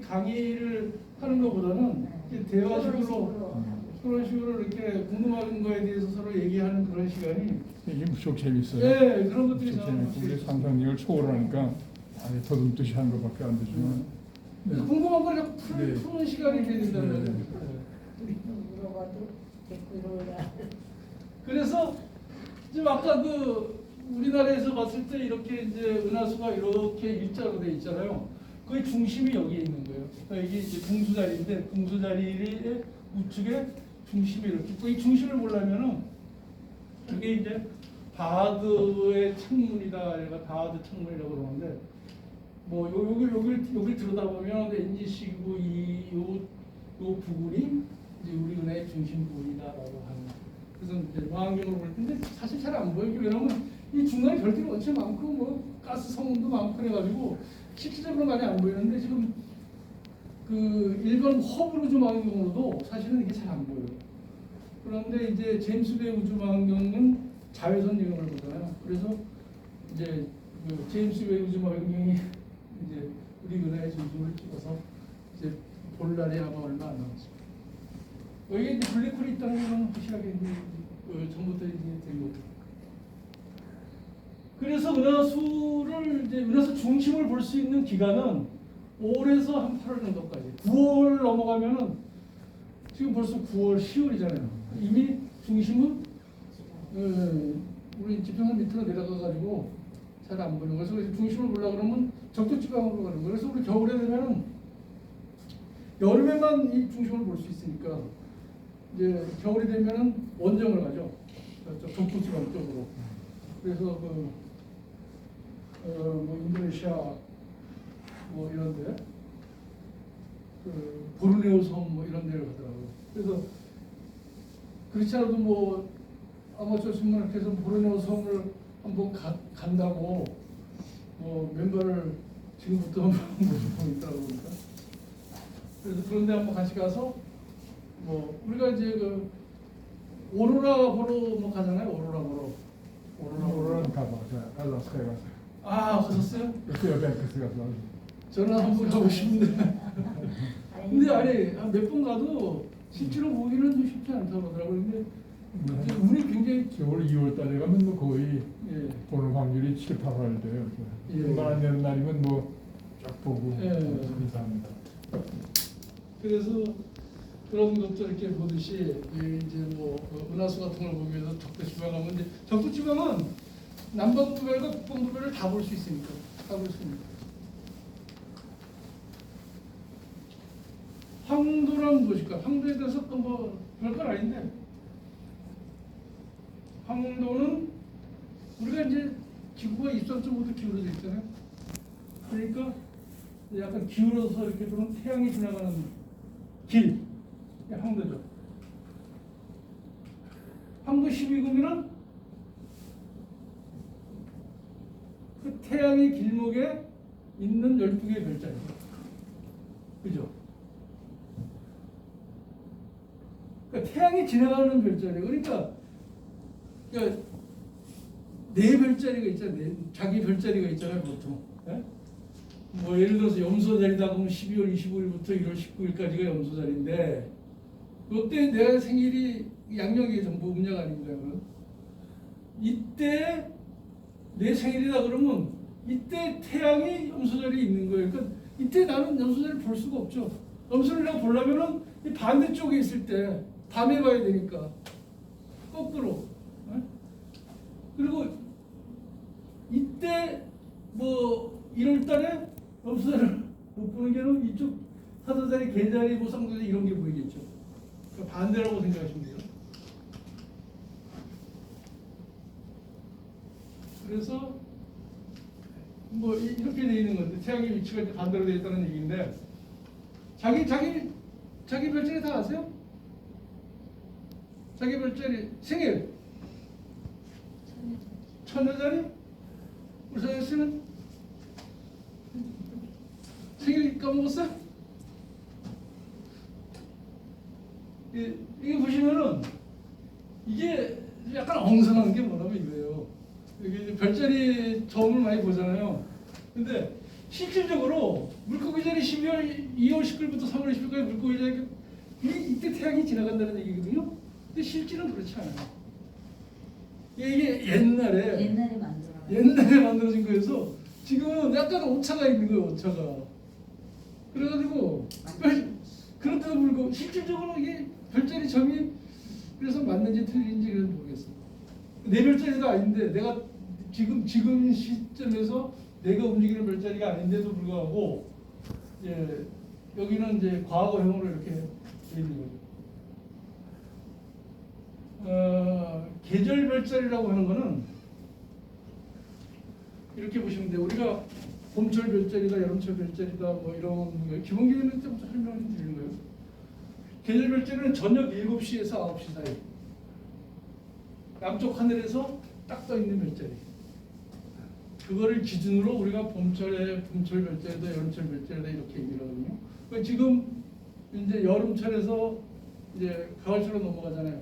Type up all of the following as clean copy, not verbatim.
강의를 하는 것보다는 이렇게 대화식으로 그런 식으로 이렇게 궁금한 거에 대해서 서로 얘기하는 그런 시간이 이게 무척 재밌어요. 네, 그런 것들이 무척 저는 재밌고 우리 상상력을 초월하니까 아예 더듬듯이 하는 것밖에 안 되지만 네. 궁금한 걸 자꾸 네. 푸는 시간이 돼야 된다는 네. 거죠. 물어봐도 댓글을 그래서 지금 아까 그 우리나라에서 봤을 때 이렇게 이제 은하수가 이렇게 일자로 돼 있잖아요. 거의 중심이 여기에 있는 거예요. 그러니까 이게 이제 궁수 자리인데 궁수 자리의 우측에 중심이 이렇게 있고 이 중심을 보려면은 이게 이제 바하드의 창문이다. 얘가 바하드 창문이라고 그러는데 뭐 여기를 들여다보면 NGC고 요 부분이 이제 우리 은하의 중심 부분이다라고 하는. 그래서 이제 망원경으로 볼 텐데 사실 잘 안 보여요. 왜냐면 이 중간에 별들이 엄청 많고 뭐 가스 성운도 많고 그래가지고 실질적으로 많이 안 보이는데 지금 그 일반 허브루즈 망원경으로도 사실은 이게 잘 안 보여요. 그런데 이제 제임스 웹 우주 망원경은 자외선 영역을 보잖아요. 그래서 이제 그 제임스 웹 우주 망원경이 이제 우리 은하의 중심을 찍어서 이제 볼 날이 아마 얼마 안 남았습니다. 여기 이제 블랙홀이 있다는 건 확실하게 이제 전부터 이제 된 거죠. 그래서 은하수 중심을 볼 수 있는 기간은 5월에서 한 8월 정도까지. 9월 넘어가면은 지금 벌써 9월, 10월이잖아요. 이미 중심은 우리 지평선 밑으로 내려가가지고 잘 안 보이는 거예요. 그래서 중심을 보려고 그러면 적도지방으로 가는 거예요. 그래서 우리 겨울에 되면은 여름에만 이 중심을 볼 수 있으니까 이제 겨울이 되면은 원정을 가죠. 적도지방 쪽으로. 그래서 뭐 인도네시아 뭐 이런데 그 보르네오 섬 뭐 이런 데를 가더라고요. 그래서 그렇지 않아도 뭐 아마추어 신문학회에서 보르네오 섬을 한번 간다고 뭐 멤버를 지금부터 모집하고 있더라고 보니까. 그래서 그런데 한번 같이 가서 뭐 우리가 이제 그 오로라 보러 뭐 가잖아요. 오로라 보러. 오로라는 가봤어요. 알라스카에 갔어요. 아, 가셨어요? 페어뱅크스 가서 저는 한번 가고 싶은데. 근데 아니 몇 번 가도 실제로 보기는 좀 쉽지 않다고 하더라고요. 근데 운이 굉장히 겨울 2월 달에 가면 뭐 거의 예. 보는 확률이 7, 8월 돼요. 예. 말 안 되는 날이면 뭐 쫙 보고 예. 감사합니다. 그래서 그런 것도 이렇게 보듯이 이제 뭐 은하수 같은 걸 보기 위해서 적도지방 가면 이제 적도지방은 남반구별과 북반구별을 다 볼 수 있으니까 다 볼 수 있습니다. 황도란 무엇일까? 황도에 대해서 뭐 별건 아닌데 황도는 우리가 이제 지구가 입산점부터 기울어져 있잖아요. 그러니까 약간 기울어서 이렇게 보면 태양이 지나가는 길, 황도죠. 황도 12금이는 그 태양의 길목에 있는 12개의 별자리. 그죠? 그러니까 태양이 지나가는 별자리. 그러니까 네 별자리가 있잖아요. 자기 별자리가 있잖아요, 보통. 예? 뭐 예를 들어서 염소자리다 그러면 12월 25일부터 1월 19일까지가 염소자리인데 그때 내가 생일이 양력이 전부 음력 아닙니다. 이때 내 생일이다 그러면 이때 태양이 염소자리에 있는 거예요. 그러니까 이때 나는 염소자리를 볼 수가 없죠. 염소를 내가 보려면은 이 반대쪽에 있을 때 밤에 봐야 되니까 거꾸로. 그리고 이때 뭐 1월 달에 염소자리를 못 보는 게는 이쪽 사자자리, 개자리, 뭐 쌍자리 이런 게 보이겠죠. 그러니까 반대라고 생각하시면 돼요. 그래서 뭐 이렇게 돼 있는 건데 태양의 위치가 이제 반대로 돼 있다는 얘기인데 자기 별자리 다 아세요? 자기 별자리 생일 천여자리? 우리 서현 씨는 생일 까먹었어요? 이게 보시면은 이게 약간 엉성한 게 뭐냐면 이거예요. 이게 별자리 점을 많이 보잖아요. 근데 실질적으로 물고기 자리 2월 10일부터 3월 20일까지 물고기 자리 이때 태양이 지나간다는 얘기거든요. 근데 실질은 그렇지 않아요. 이게 옛날에 만들어진 거여서 지금은 약간 오차가 있는 거예요. 오차가. 그래가지고 그런데도 불구하고 실질적으로 이게 별자리 점이 그래서 맞는지 틀린지 그건 모르겠어요. 내 별자리도 아닌데 내가 지금 시점에서 내가 움직이는 별자리가 아닌데도 불구하고 여기는 이제 과거형으로 이렇게 돼 있는 거예요. 계절 별자리라고 하는 거는 이렇게 보시면 돼요. 우리가 봄철 별자리다, 여름철 별자리다, 뭐 이런 거 기본 개념은 좀 설명을 드리는 거예요. 계절 별자리는 저녁 7시에서 9시 사이. 남쪽 하늘에서 딱 떠 있는 별자리. 그거를 기준으로 우리가 봄철 별자리다, 여름철 별자리다 이렇게 얘기를 하거든요. 그러니까 지금 이제 여름철에서 이제 가을철로 넘어가잖아요.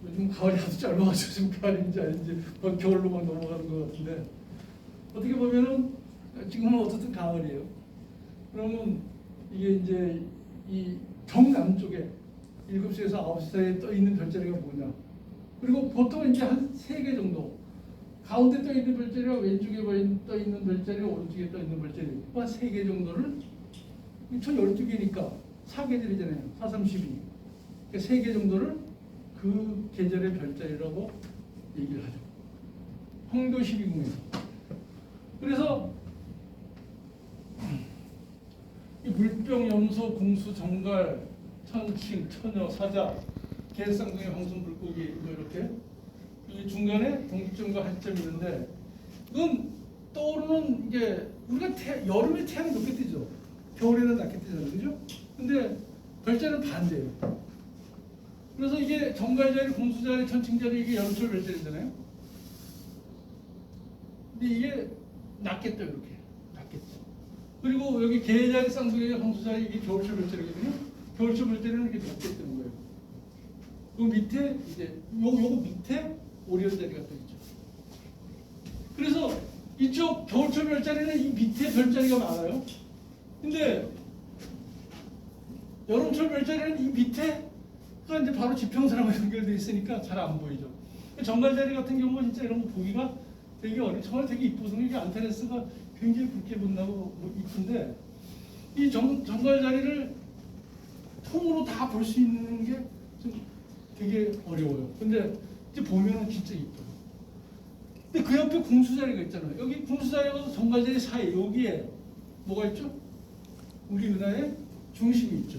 요즘 가을이 아주 짧아가지고 지금 가을인지 아닌지 겨울로 막 넘어가는 것 같은데 어떻게 보면은 지금은 어쨌든 가을이에요. 그러면 이게 이제 이 정남쪽에 7시에서 9시 사이에 떠 있는 별자리가 뭐냐? 그리고 보통 이제 한 3개 정도 가운데 떠 있는 별자리와 왼쪽에 떠 있는 별자리와 오른쪽에 떠 있는 별자리 한 3개 정도를 총 12개니까 4계절이잖아요. 4, 3, 12. 그러니까 3개 정도를 그 계절의 별자리라고 얘기를 하죠. 황도 12궁에서. 그래서 이 물병, 염소, 궁수, 정갈, 천칭, 처녀, 사자, 개쌍둥이, 황소, 물고기 뭐 이렇게 이 중간에 동점과 한점이 있는데 그건 떠오르는 게 우리가 여름에 태양이 높게 뜨죠. 겨울에는 낮게 뜨잖아요. 그죠? 근데 별자리는 반대예요. 그래서 이게 정갈자리, 궁수자리, 천칭자리 이게 여름철 별자리잖아요. 근데 이게 낮게 떠요. 이렇게 낮게 떠. 그리고 여기 개자리, 쌍둥이, 황수자리 이게 겨울철 별자리거든요. 겨울철 별자리는 이렇게 높게 뜨는 거예요. 그 밑에 이제 요거 밑에 오리온 자리가 또 있죠. 그래서 이쪽 겨울철 별자리는 이 밑에 별자리가 많아요. 근데 여름철 별자리는 이 밑에가 이제 바로 지평선하고 연결되어 있으니까 잘 안 보이죠. 정갈자리 같은 경우는 진짜 이런 거 보기가 되게 정말 되게 이쁘거든요. 이게 안테레스가 굉장히 굵게 본다고 뭐 이쁜데 이 정갈자리를 통으로 다 볼 수 있는 게 좀 되게 어려워요. 근데 이제 보면은 진짜 이뻐요. 근데 그 옆에 궁수자리가 있잖아요. 여기 궁수자리하고 정갈자리 사이 여기에 뭐가 있죠? 우리 은하의 중심이 있죠.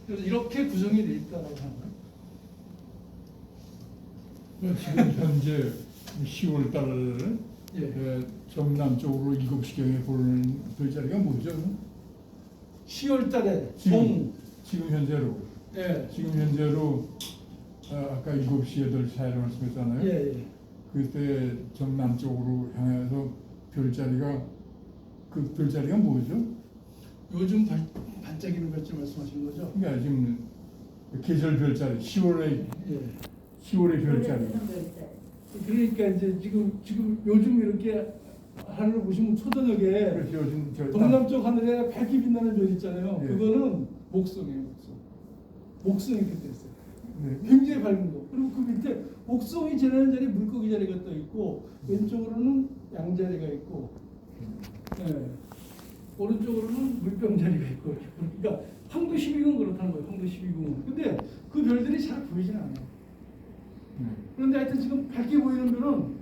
그래서 이렇게 구성이 되어 있다고 하는 거예요. 지금 현재 10월 달에는 정남쪽으로 7시경에 보는 별자리가 뭐죠? 10월 달에 지금 현재로 예. 지금 현재로 아까 7시 8시 사이라고 말씀했잖아요. 예. 그때 정남쪽으로 향해서 별자리가 그 별자리가 뭐죠? 요즘 반짝이는 별자리 말씀하시는 거죠? 그러니까 지금 계절 별자리 10월의 별자리. 그러니까 이제 지금 요즘 이렇게 하늘을 보시면 초저녁에 그렇죠. 요즘 동남쪽 하늘에 밝게 빛나는 별 있잖아요. 예. 그거는 목성이에요. 목성이 그때 있어요. 네. 굉장히 밝은 거. 그리고 그 밑에 목성이 지나는 자리에 물고기 자리가 떠 있고 왼쪽으로는 양자리가 있고 오른쪽으로는 물병 자리가 있고 그러니까 황도 12궁은 그렇다는 거예요. 황도 12궁은. 근데 그 별들이 잘 보이진 않아요. 그런데 하여튼 지금 밝게 보이는 별은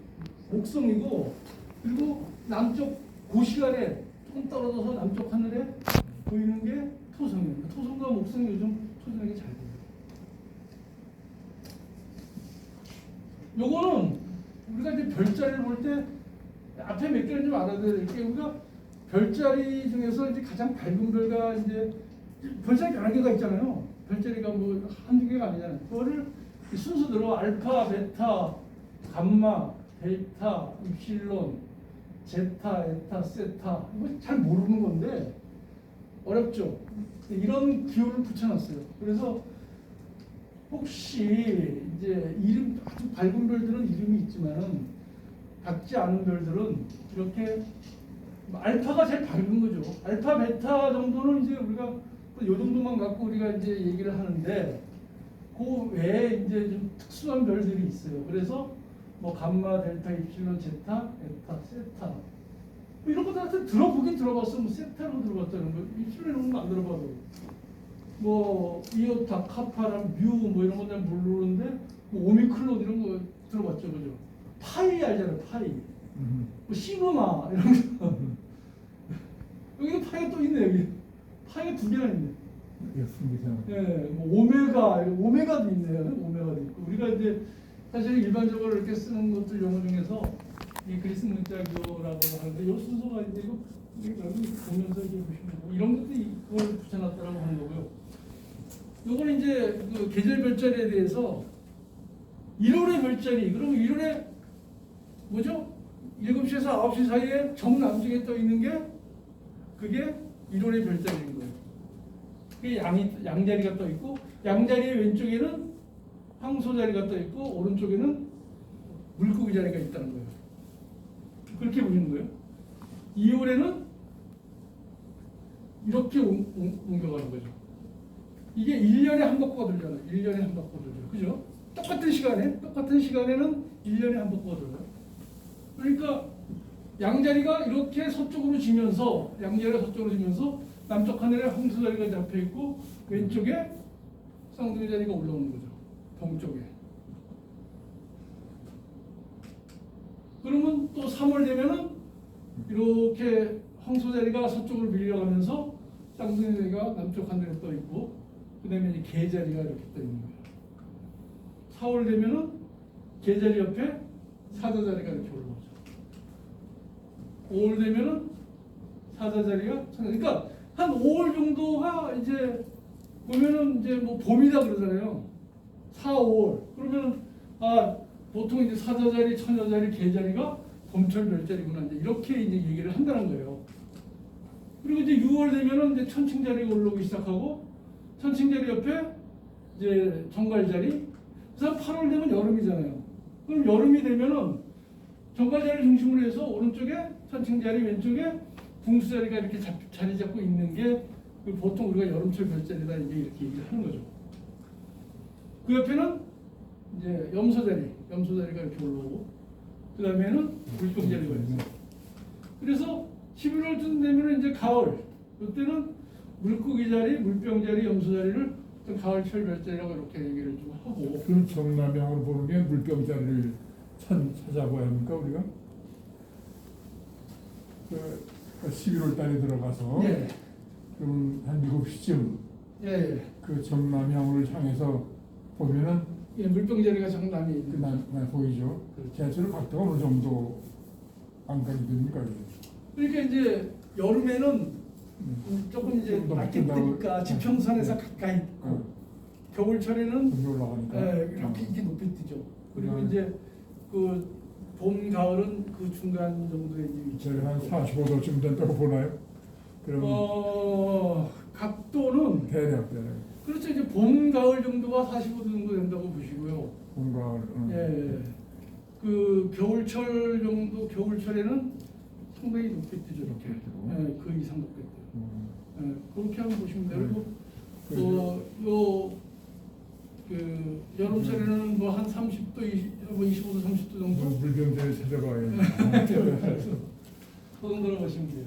목성이고 그리고 남쪽 고시간에 조금 떨어져서 남쪽 하늘에 보이는 게 토성이에요. 토성과 목성이 요즘 초저녁에 잘 보여요. 요거는 우리가 이제 별자리를 볼 때 앞에 몇 개는 좀 알아야 돼요. 이렇게 우리가 별자리 중에서 이제 가장 밝은 별과 이제 별자리 여러 개가 있잖아요. 별자리가 뭐 한두 개가 아니잖아요. 그거를 순서대로 알파, 베타, 감마, 델타, 입실론, 제타, 에타, 세타 이거 잘 모르는 건데 어렵죠. 이런 기호를 붙여놨어요. 그래서 혹시 이제 이름 아주 밝은 별들은 이름이 있지만은 밝지 않은 별들은 이렇게 알파가 제일 밝은 거죠. 알파, 베타 정도는 이제 우리가 이 정도만 갖고 우리가 이제 얘기를 하는데 그 외에 이제 좀 특수한 별들이 있어요. 그래서 뭐 감마, 델타, 입실론, 제타, 에타, 세타 뭐 이런 것들 하여튼 들어보긴 들어봤어. 뭐 세타로 들어봤다는 거, 입실론은 안 들어봐도 뭐 이오타, 카파랑 뮤 뭐 이런 것들 모르는데 뭐 오미클론 이런 거 들어봤죠, 그죠? 파이 알잖아요, 파이. 뭐 시그마 이런 거. 여기도 파이가 또 있네, 여기. 파이가 2개나 있네. 있습니다. 예, 뭐 오메가도 있네요. 오메가도 있고. 우리가 이제 사실 일반적으로 이렇게 쓰는 것들 용어 중에서 이 그리스 문자교라고 하는데 이 순서가 이제 이거 여기 보면서 이제 보시면 뭐 이런 것도 이걸 붙여놨다라고 하는 거고요. 요거는 이제 그 계절 별자리에 대해서 1월의 별자리. 그럼 1월에 뭐죠? 7시에서 9시 사이에 정남중에 떠 있는 게 그게 1월의 별자리인 거예요. 그게 양자리가 떠 있고 양자리의 왼쪽에는 황소자리가 떠 있고 오른쪽에는 물고기 자리가 있다는 거예요. 그렇게 보시는 거예요. 2월에는 이렇게 옮겨가는 거죠. 이게 1년에 한 바퀴가 돌잖아요. 1년에 한 바퀴가 돌죠. 그죠? 똑같은 시간에는 1년에 한 바퀴가 돌아요. 그러니까 양자리가 이렇게 서쪽으로 지면서 남쪽 하늘에 황소자리가 잡혀 있고 왼쪽에 쌍둥이 자리가 올라오는 거죠. 동쪽에. 그러면 또 3월 되면은 이렇게 황소자리가 서쪽으로 밀려가면서 쌍둥이 자리가 남쪽 하늘에 떠 있고 그다음에 이제 개자리가 이렇게 떠 있는 거예요. 4월 되면은 개자리 옆에 사자자리가 이렇게 올라오죠. 5월 되면은 사자자리가 그러니까 한 5월 정도가 이제 보면은 이제 뭐 봄이다 그러잖아요. 4, 5월 그러면은 보통 이제 사자자리, 처녀자리, 개자리가 봄철 별자리구나 이제 이렇게 이제 얘기를 한다는 거예요. 그리고 이제 6월 되면은 이제 천칭자리가 올라오기 시작하고 천칭자리 옆에 이제 정갈자리. 그래서 8월 되면 여름이잖아요. 그럼 여름이 되면은 정갈자리를 중심으로 해서 오른쪽에 천칭자리, 왼쪽에 궁수자리가 이렇게 자리 잡고 있는 게 보통 우리가 여름철 별자리다 이제 이렇게 얘기를 하는 거죠. 그 옆에는 이제 염소자리가 이렇게 올라오고 그 다음에는 물병자리가 있어요. 그래서 11월쯤 되면 이제 가을. 이때는 물고기 자리, 물병자리, 염소자리를 가을철 별자리라고 이렇게 얘기를 좀 하고. 그럼 정남향으로 보는 게 물병자리를 찾아봐야 합니까 우리가? 그 11월 달에 들어가서 예. 그럼 한 7시쯤 예. 그 정남향을 향해서 보면은 예, 물병자리가 정남이 그 있는 나 보이죠. 대체로 각도가 어느 정도 안까지 됩니까? 그러니까 이제 여름에는 조금 이제 좀더 낮게 높게 뜨니까 지평선에서 가까이 있고 겨울철에는 거기 올라가니까 이렇게 높이 뜨죠. 그리고 음. 이제 그 봄, 가을은 그 중간 정도에 이제 위치를 한 하고. 45도쯤 된다고 보나요? 그럼 각도는 대략 그렇죠. 이제 봄, 가을 정도가 45도 정도 된다고 보시고요. 봄가을 예. 그 겨울철에는 상당히 높게 뜨죠. 이렇게. 예, 그 이상 높게 뜨요. 예, 그렇게 한번 보시면 되고, 그 여름철에는 뭐 한 30도, 25도, 30도 정도. 물병자리 찾아봐야 그 정도로 보시면 돼요.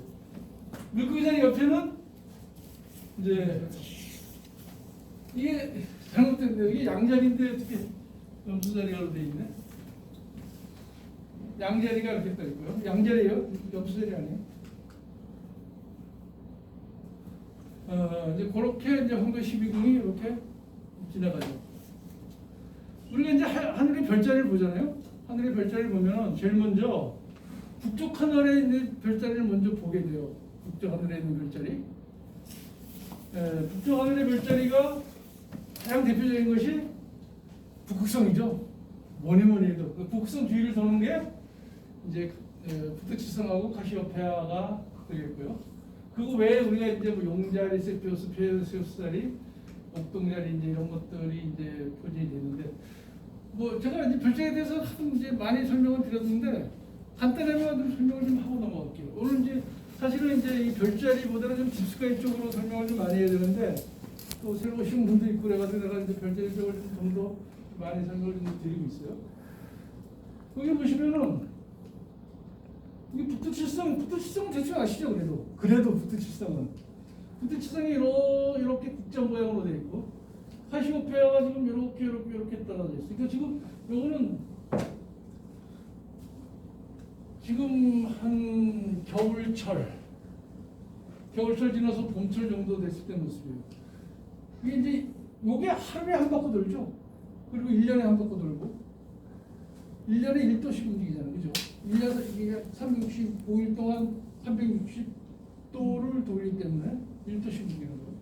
물고기 자리 옆에는 이제 이게 잘못됐네요. 이게 양자리인데 어떻게 염소자리가 돼 있네? 양자리가 이렇게 떠 있고요. 양자리요? 염소자리 아니에요? 이제 그렇게 이제 황도 12궁이 이렇게 지나가죠. 우리가 이제 하늘의 별자리를 보잖아요. 하늘의 별자리를 보면은 제일 먼저 북쪽 하늘에 있는 별자리를 먼저 보게 돼요. 북쪽 하늘에 있는 별자리. 북쪽 하늘의 별자리가 가장 대표적인 것이 북극성이죠. 뭐니 해도 그 북극성 주위를 도는 게 이제 북두칠성하고 카시오페아가 되겠고요. 그 외에 우리가 이제 뭐 용자리, 세피오스, 페르세우스 자리, 옥동자리 이제 이런 것들이 이제 표준이 되는데 뭐 제가 이제 별자리에 대해서 이제 많이 설명을 드렸는데 간단하게 좀 설명을 좀 하고 넘어갈게요. 오늘 이제 사실은 이제 이 별자리보다는 좀 집스카이 쪽으로 설명을 좀 많이 해야 되는데 또 새로 오신 분도 있고 그래가지고 내가 이제 별자리 쪽을 좀 더 많이 설명을 좀 드리고 있어요. 여기 보시면은 이게 북두칠성은 대충 아시죠? 그래도 북두칠성이 이렇게 국자 모양으로 되어 있고 카시오페아가 지금 이렇게 떨어져 있어요. 그러니까 지금 요거는 지금 한 겨울철 지나서 봄철 정도 됐을 때 모습이에요. 이게 이제 요게 하루에 한 바퀴 돌죠. 그리고 1년에 한 바퀴 돌고 1년에 1도씩 움직이잖아요. 그죠? 1년에 이게 365일 동안 360도를 돌기 때문에 1도씩 움직이는 거예요.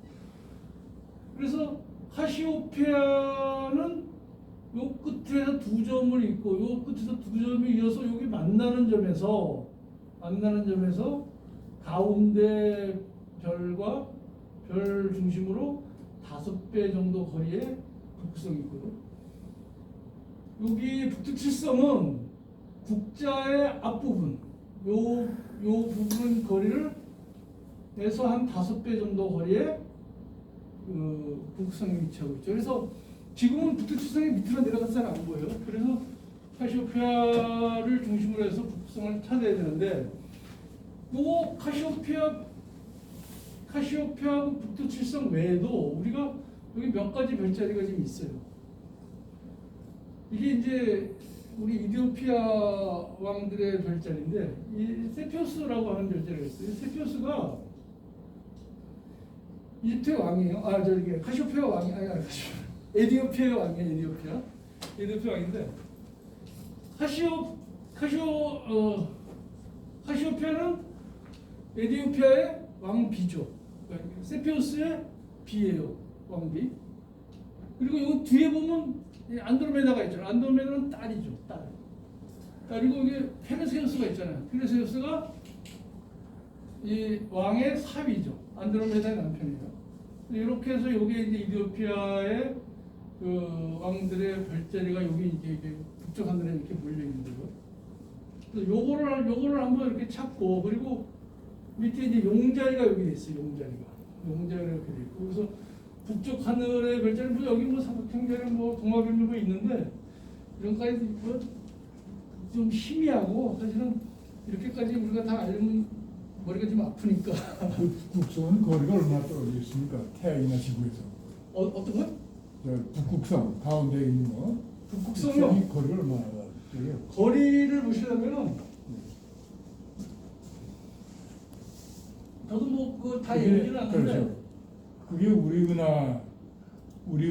그래서 카시오페아는 요 끝에서 두 점을 있고 요 끝에서 두 점이 이어서 여기 만나는 점에서 가운데 별과 별 중심으로 5배 정도 거리에 북극성이 있거든. 여기 북두칠성은 국자의 앞부분 요 부분 거리를 해서 한 5배 정도 거리에 북극성이 위치하고 있죠. 그래서 지금은 북두칠성이 밑으로 내려가서 잘 안 보여요. 그래서 카시오페아를 중심으로 해서 북극성을 찾아야 되는데 요 카시오페아하고 북두칠성 외에도 우리가 여기 몇 가지 별자리가 지금 있어요. 이게 이제 우리 이디오피아 왕들의 별자리인데 이 세피오스라고 하는 별자리가 있어요. 세피오스가 이집트의 왕이에요. 카시오페아 왕이 아니 에디오피아 왕이에요. 에디오피아 왕인데 카시오페아는 에디오피아의 왕비죠. 세피오스의 비예요. 왕비. 그리고 이 뒤에 보면 안드로메다가 있잖아요. 안드로메다는 딸이죠. 딸. 그리고 이게 페르세우스가 있잖아요. 페르세우스가 이 왕의 사위죠. 안드로메다의 남편이에요. 이렇게 해서 여기 이제 이디오피아의 그 왕들의 별자리가 여기 이제 북쪽 하늘에 이렇게 몰려 있는 거예요. 그래서 요거를 한번 이렇게 찾고 그리고 밑에 이제 용자리가 여기 있어요. 용자리가 이렇게 돼 있고 그래서 북쪽 하늘의 별자리 뭐 여기 뭐 삼각형자리 뭐 동화별로 있는데 이런 까지 좀 희미하고 사실은 이렇게까지 우리가 다 알면 머리가 좀 아프니까. 북극성은 거리가 얼마나 떨어져 있습니까? 태양이나 지구에서. 어떤 거? 북극성 가운데 있는 거. 북극성이 거리가 얼마나 돼요? 거리를 보시려면은 저도 뭐 그거 다 얘기는 않는데 그렇죠. 그게 우리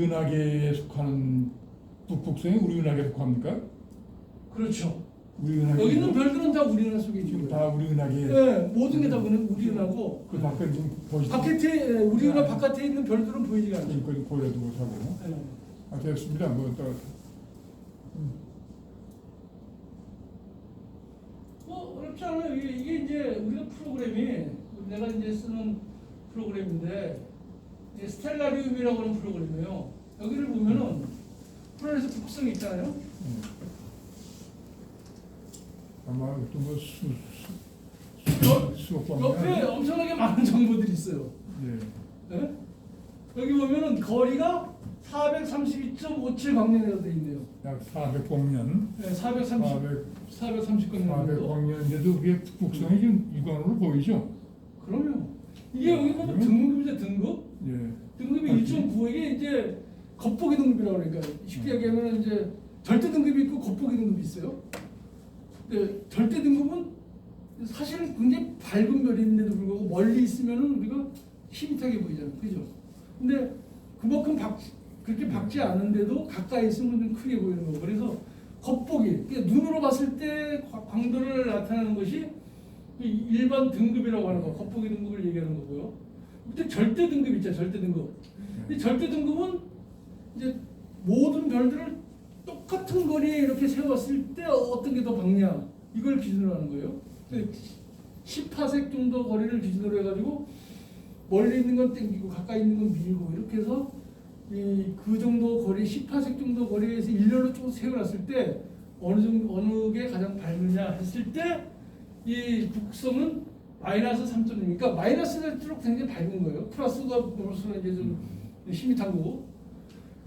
은하계에 속하는 북극성이 우리 은하계에 속합니까? 그렇죠. 우리 은하계 여기 있는 별들은 다 우리 은하 속에 있는 지금 거예요. 다 우리 은하계. 네, 모든 게 다 우리 은하고 그 밖에 지금 보시죠. 바깥에 우리 은하 바깥에 있는 별들은 보이지가 않죠. 지금까지 보여도 못하고. 네. 됐습니다. 뭐 어렵지 않아요. 이게 이제 우리가 프로그램이 내가 이제 쓰는 프로그램인데 스텔라리움이라고 하는 프로그램이에요. 여기를 보면은 프로그램에서 북극성이 있잖아요. 아마 또뭐 수업 옆에 엄청나게 많은 정보들이 있어요. 네. 네? 여기 보면은 거리가 432.57 광년이라고 되어 있네요. 약 400광년. 네, 430광년 정도. 400광년인데도 그게 북극성이 지금 육안으로 보이죠? 그럼요. 이게 여기 보면 등급이죠, 등급. 예. 등급이 1.9 이게 이제 겉보기 등급이라고 그러니까 쉽게 얘기하면 이제 절대 등급이 있고 겉보기 등급이 있어요. 근데 절대 등급은 사실은 굉장히 밝은 별인데도 불구하고 멀리 있으면은 우리가 희미하게 보이잖아요, 그죠? 근데 그만큼 그렇게 밝지 않은데도 가까이 있으면 좀 크게 보이는 거고 그래서 겉보기, 그러니까 눈으로 봤을 때 광도를 나타내는 것이 일반 등급이라고 하는 거, 겉보기 등급을 얘기하는 거고요. 근데 절대 등급 있죠, 절대 등급. 근데 절대 등급은 이제 모든 별들을 똑같은 거리에 이렇게 세웠을 때 어떤 게 더 밝냐 이걸 기준으로 하는 거예요. 10파색 정도 거리를 기준으로 해가지고 멀리 있는 건 땡기고 가까이 있는 건 밀고 이렇게 해서 그 정도 거리 10파색 정도 거리에서 일렬로 쭉 세워놨을 때 어느 게 가장 밝느냐 했을 때 이 북성은 마이너스 3.6. 그러니까 마이너스 될수록 굉장히 밝은 거예요. 플러스가 볼수록 이제 좀 힘이 타고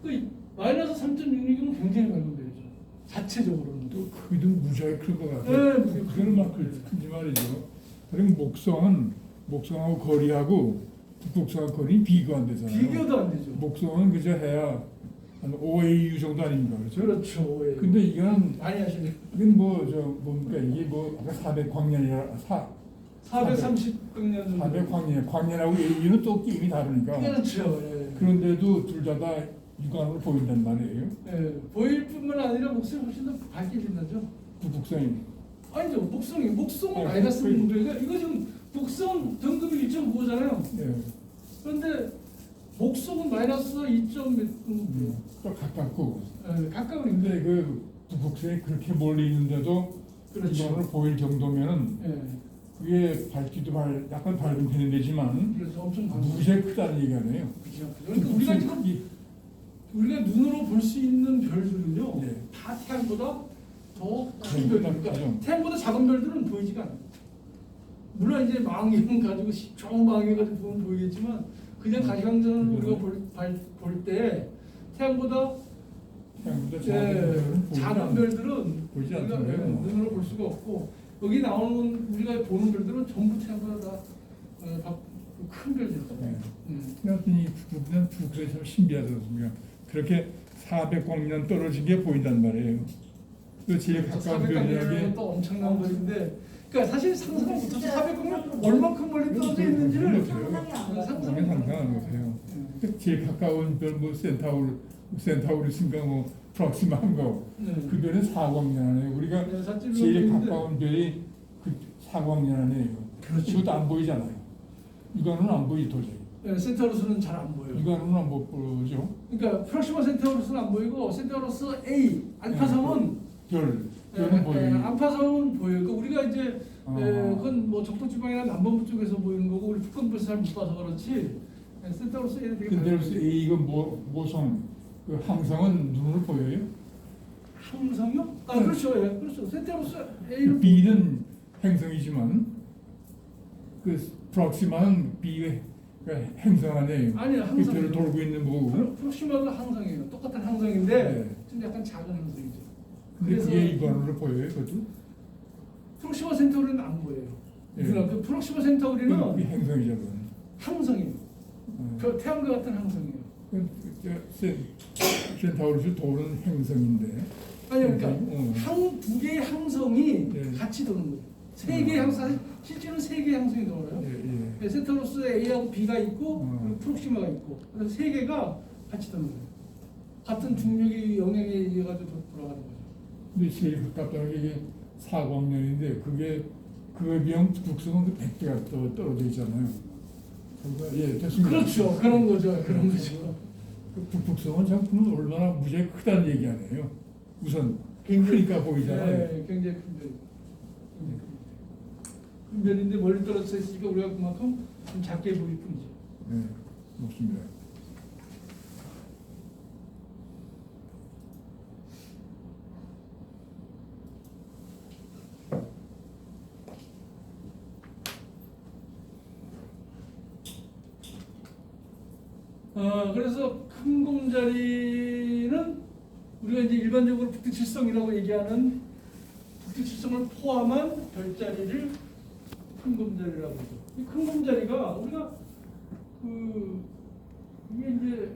그 마이너스 3.6이면 굉장히 밝은 거예요. 자체적으로는. 또 크기도 무지하게 큰 것 같아요. 네, 그거는 막 큰지 말이죠. 그리고 목성하고 거리하고 북극성하고 거리는 비교가 안 되잖아요. 비교도 안 되죠. 목성은 그저 해야 한 5AU 정도 아닙니까, 그렇죠? 그렇죠. 예. 근데 이거는 많이 하시네. 이건 뭡니까 이게 뭐 400광년이라 430광년 정도. 400광년 광년하고 AU는 또 게임이 다르니까. 그렇죠. 예. 그런데도 둘 다 육안으로 보인단 말이에요. 예. 보일 뿐만 아니라 목성이 훨씬 더 밝게 빛나죠. 북극성이. 아니죠. 목성은 네, 마이너스 그- 분배가 이거 지금 목성 등급이 1.9잖아요. 예. 그런데 목성은 마이너스 2.몇 또 가깝고. 가까운 근데 인데. 그 북극성이 그렇게 멀리 있는데도 그렇죠. 육안으로 보일 정도면은 예. 그게 밝기도 약간 밝은 편이 되지만 그래서 엄청 밝은 무지하게 크다는 얘기 아니에요. 그렇죠. 그러니까 우리가 지금 우리가 눈으로 볼 수 있는 별들은요, 네. 다 태양보다 더 큰 네, 별들이니까 그렇죠. 태양보다 작은 별들은 보이지가 않아요. 물론 이제 망원 가지고 정망해 가지고 보면 보이겠지만 그냥 가시광선을 우리가 볼 때 태양보다 태양보다 작은 별들은 보이지 우리가 않잖아요. 눈으로 볼 수가 없고 여기 나오는 우리가 보는 별들은 전부 태양보다 다 큰 별들이죠. 네. 음. 이 북극성이 참 신비하지 않습니까? 그렇게 400광년 떨어진 게 보인단 말이에요. 그 제일 가까운 별이라는 400광년은 게 또 엄청난 거리인데, 그러니까 사실 상상을 못해서 400광년 얼마큼 멀리 떨어져 있는지를 상상이 안 가요. 상상을 상상하는 거세요. 제일 가까운 별 뭐 센타우루스인가 뭐 프록시마한 거. 그 별은 4광년 안에 우리가 네, 사실 제일 그런데 가까운 별이 그 4광년 안에요. 그렇죠. 그것도 안 보이잖아요. 이거는 안 보이 도저히. 센타우루스는 잘 안 보여요. 이거는 안 보죠. 그러니까 프록시마 센타우루스는 안 보이고 센타우루스 A 알파섬은 별은 보여요. 알파섬은 보여요. 그러니까 우리가 이제 아. 그건 뭐 적도 지방이나 남반부 쪽에서 보이는 거고 우리 북한부에서 잘 못 봐서 그렇지. 센타우루스 A는 되게 근데 밝아요. A가 모성, 그 항성은 눈으로 보여요. 항성이요? 아 그렇죠. 예, 그렇죠. 센타우루스 A는 그 B는 행성이지만 그 프록시마는 B가 행성 아니에요. 아니요, 그 항성. 별을 돌고 있는 거고. 프록시마도 항성이에요. 똑같은 항성인데 네. 좀 약간 작은 항성이죠. 근데 그래서 그게 이번으로 보여요, 그것도. 프록시마 센타우리는 안 보여요. 예. 그러니까 그 프록시마 센타우리는 그게 행성이잖아요. 항성이에요. 태양과 같은 항성이에요. 센타우루스 도는 행성인데. 아니 그러니까 어. 두 개의 항성이 네. 같이 도는 거예요. 세 개의 항성, 실제로는 세 개의 항성이 돌아요. 예, 예. 센타우루스 A하고 B가 있고 어. 그리고 프록시마가 있고 그래서 세 개가 같이 도는 거예요. 같은 중력이 영향에 의해 가지고 돌아가는 거죠. 근데 제일 가깝다는 게 이게 4광년인데 그거에 비하면 북극성은 그 100배가 더 떨어져 있잖아요. 그러니까 예, 됐습니다. 그렇죠. 그런 거죠. 그런 거죠. 그 북극성은 참 그건 얼마나 무지하게 크다는 얘기 아니에요. 우선 굉장히 크니까 보이잖아요. 네, 굉장히 큰 별. 굉장히 큰 별인데 멀리 떨어져 있으니까 우리가 그만큼 좀 작게 보일 뿐이죠. 네, 맞습니다. 그래서 큰 공자리는 우리가 이제 일반적으로 북두칠성이라고 얘기하는 북두칠성을 포함한 별자리를 큰 공자리라고 하죠. 이 큰 공자리가 우리가 이게 이제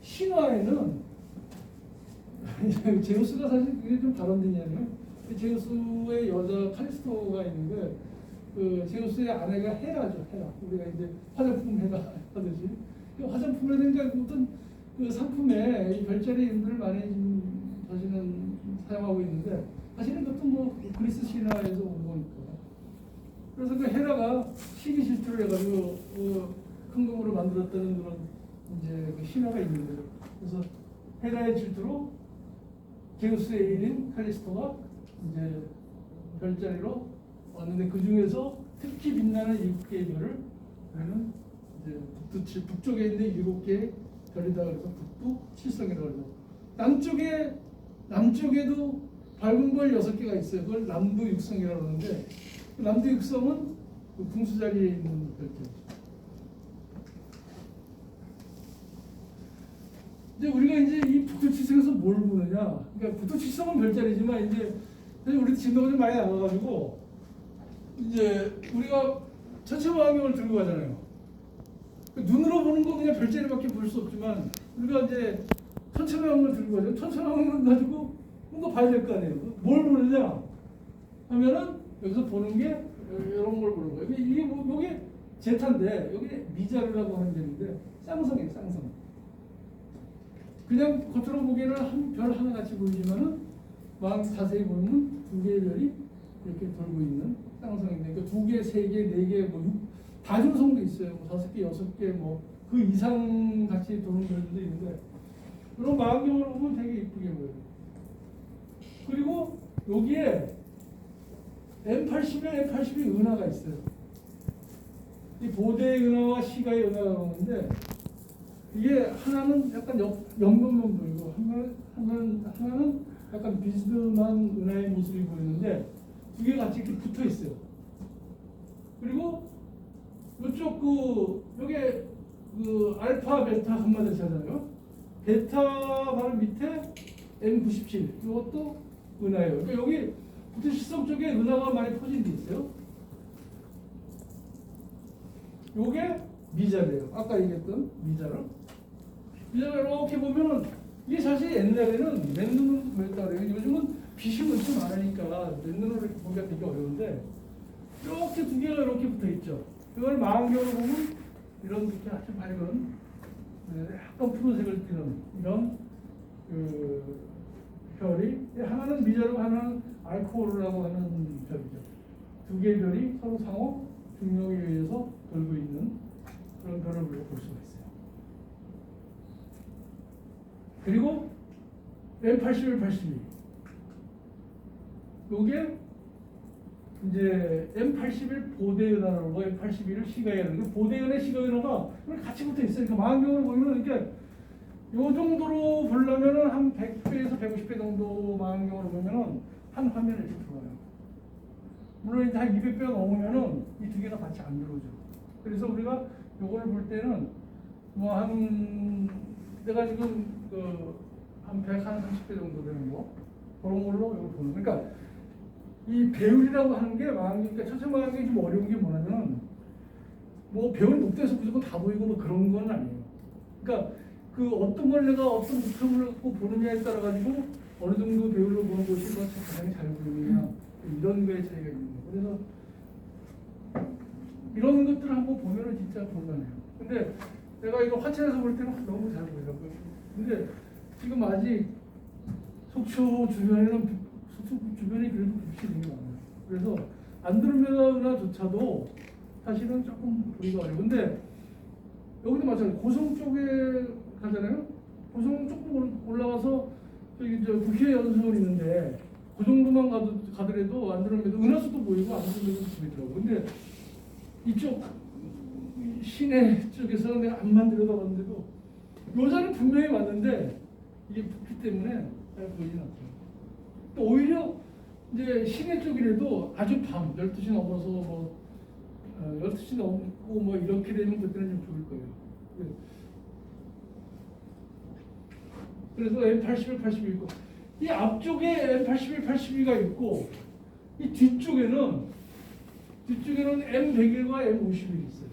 신화에는 제우스가 사실 그게 좀 다른 데냐면 제우스의 여자 칼리스토가 있는데 그 제우스의 아내가 헤라죠. 헤라. 우리가 이제 화장품 헤라 하듯이 화장품이라든가 어떤 그 상품에 이 별자리 이름들을 많이 사실은 사용하고 있는데 사실은 그것도 뭐 그리스 신화에서 온 거니까. 그래서 그 헤라가 시기 질투를 해가지고 큰 금으로 만들었다는 그런 이제 그 신화가 있는데 그래서 헤라의 질투로 제우스의 애인인 칼리스토가 이제 별자리로 왔는데 그 중에서 특히 빛나는 7개의 별을 우리는 이제 북쪽에 있는 7개의 별이다 그래서 북두 칠성이라고 그러죠. 남쪽에도 밝은 별 6개가 있어요. 그걸 남부육성이라고 하는데 남부육성은 그 궁수 자리에 있는 별들. 이제 우리가 이제 이 북두칠성에서 뭘 보느냐? 그러니까 북두칠성은 별자리지만 이제 사실 우리 진도가 좀 많이 나가가지고 이제 우리가 천체망원경을 들고 가잖아요. 눈으로 보는 거 그냥 별자리밖에 볼 수 없지만 우리가 이제 천체망원경을 들고 가죠. 천체망원경 가지고 뭔가 봐야 될 거 아니에요. 뭘 보느냐 하면은 여기서 보는 게 이런 걸 보는 거예요. 이게 뭐 이게 제타인데 여기 미자르라고 하는 데인데 쌍성이에요. 쌍성. 그냥 겉으로 보기에는 한 별 하나 같이 보이지만은 막 자세히 보면 두 개의 별이 이렇게 돌고 있는 쌍성인데 그 두 개, 세 개, 네 개, 뭐 다중성도 있어요. 뭐 5개, 6개, 뭐 그 이상 같이 도는 별들도 있는데 그런 망원경으로 보면 되게 이쁘게 보여요. 그리고 여기에 M80에 M82 은하가 있어요. 이 보대의 은하와 시가의 은하가 나오는데 이게 하나는 약간 옆면만 보이고 하나는 약간 비스듬한 은하의 모습이 보이는데 두 개가 같이 이렇게 붙어 있어요. 그리고 이쪽 여기 알파 베타 감마 대차잖아요. 베타 바로 밑에 M97 이것도 은하예요. 그러니까 여기 북두칠성 쪽에 은하가 많이 퍼진 데 있어요. 요게 미자래요. 아까 얘기했던 미자를 이렇게 보면은 이게 사실 옛날에는 맨눈으로 보였다 그래요. 요즘은 빛이 너무 많으니까 맨눈으로 이렇게 보기가 되게 어려운데 이렇게 두 개가 이렇게 붙어 있죠. 이걸 망원경으로 보면 이런 이렇게 아주 밝은 약간 푸른색을 띠는 이런 별이 하나는 미자르고 하나는 알코올이라고 하는 별이죠. 두 개의 별이 서로 상호 중력에 의해서 돌고 있는 그런 별을 우리가 볼 수가 있어요. 그리고 M81, 82 요게 이제 M81 보대은하라고 M81을 시가연하고 보대은의 시가연하가 같이 붙어 있어요. 그러니까 망원경으로 보면 이렇게 요 정도로 보려면은 한 100배에서 150배 정도 망원경으로 보면은 한 화면에 이렇게 들어와요. 물론 이제 한 200배가 넘으면은 이 두 개가 같이 안 들어오죠. 그래서 우리가 요거를 볼 때는 뭐 한 내가 지금 한 130배 정도 되는 거 그런 걸로 이걸 보는. 그러니까 이 배율이라고 하는 게 망원경, 그러니까 천체망원경이 좀 어려운 게 뭐냐면 뭐 배율 높대서 무조건 다 보이고 뭐 그런 건 아니에요. 그러니까 그 어떤 걸 내가 어떤 목표를 갖고 보느냐에 따라 가지고 어느 정도 배율로 보는 것이 가장 잘 보이느냐 이런 거에 차이가 있는 거예요. 그래서 이런 것들을 한번 보면은 진짜 볼만해요. 근데 내가 이거 화천에서 볼 때는 너무 잘 보이더라고요. 근데 지금 아직 속초 주변에는 속초 주변에 그래도 빛이 되게 많아요. 그래서 안드로메다조차도 사실은 조금 보기가 어려워. 근데 여기도 마찬가지. 고성 쪽에 가잖아요. 고성 조금 올라가서 저기 국회 연수원 있는데 그 정도만 가더라도 안드로메다 은하수도 보이고 안드로메다도 보이더라고. 근데 이쪽 시내 쪽에서 내가 안만 들여다봤는데도 요자는 분명히 맞는데 이게 부피 때문에 잘 보이진 않더라고요. 또 오히려 이제 시내 쪽이라도 아주 밤 12시 넘어서 뭐 12시 넘고 뭐 이렇게 되면 그때는 좀 좋을 거예요. 그래서 M81, 82 있고 이 앞쪽에 M81, 82가 있고 이 뒤쪽에는 M101과 M51이 있어요.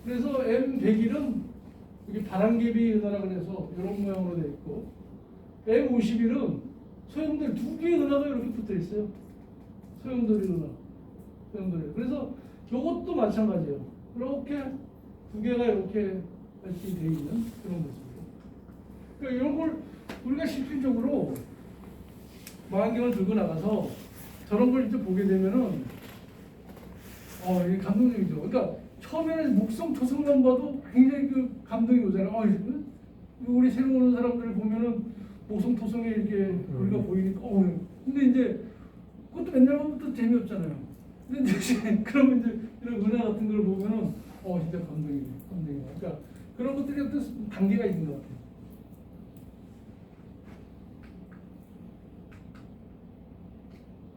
그래서 M101은 여기 바람개비 은하라 그래서 이런 모양으로 되어 있고 M51은 소용돌이 두 개의 은하가 이렇게 붙어 있어요. 소용돌이 은하. 소용돌이. 그래서 이것도 마찬가지예요. 이렇게 두 개가 이렇게 같이 되어 있는 그런 모습이에요. 그러니까 이런 걸 우리가 실질적으로 망원경을 들고 나가서 저런 걸 이제 보게 되면은 이게 감동적이죠. 그러니까 처음에는 목성, 토성만 봐도 굉장히 그 감동이 오잖아요. 우리 새로 오는 사람들을 보면은 목성, 토성에 이렇게 우리가 보이니까 근데 이제 그것도 맨날 보면 또 재미없잖아요. 근데 이제 그러면 이제 이런 은하 같은 걸 보면은 진짜 감동이네. 그러니까 그런 것들이 어떤 단계가 있는 것 같아요.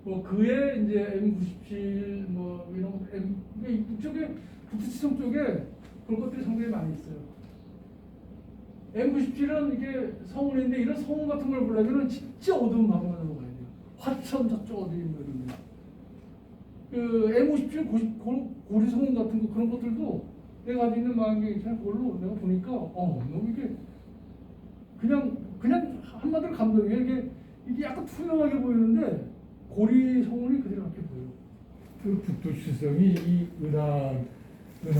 뭐 그에 이제 M97 뭐 이런 것, 이쪽에 북두지성 쪽에 그런 것들이 상당히 많이 있어요. M97은 이게 성운인데 이런 성운 같은 걸 보려면 진짜 어두운 방향으로 가야 돼요. 화천 저쪽 어디 뭐 이런 데. 그 M57 고리 성운 같은 거 그런 것들도 내가 가지고 있는 망원경 있잖아요. 그걸로 내가 보니까 너무 이게 그냥 한마디로 감동이에요. 이게 약간 투명하게 보이는데 고리 성운이 그대로 이렇게 보여요. 그 북두칠성이 이 은하 예.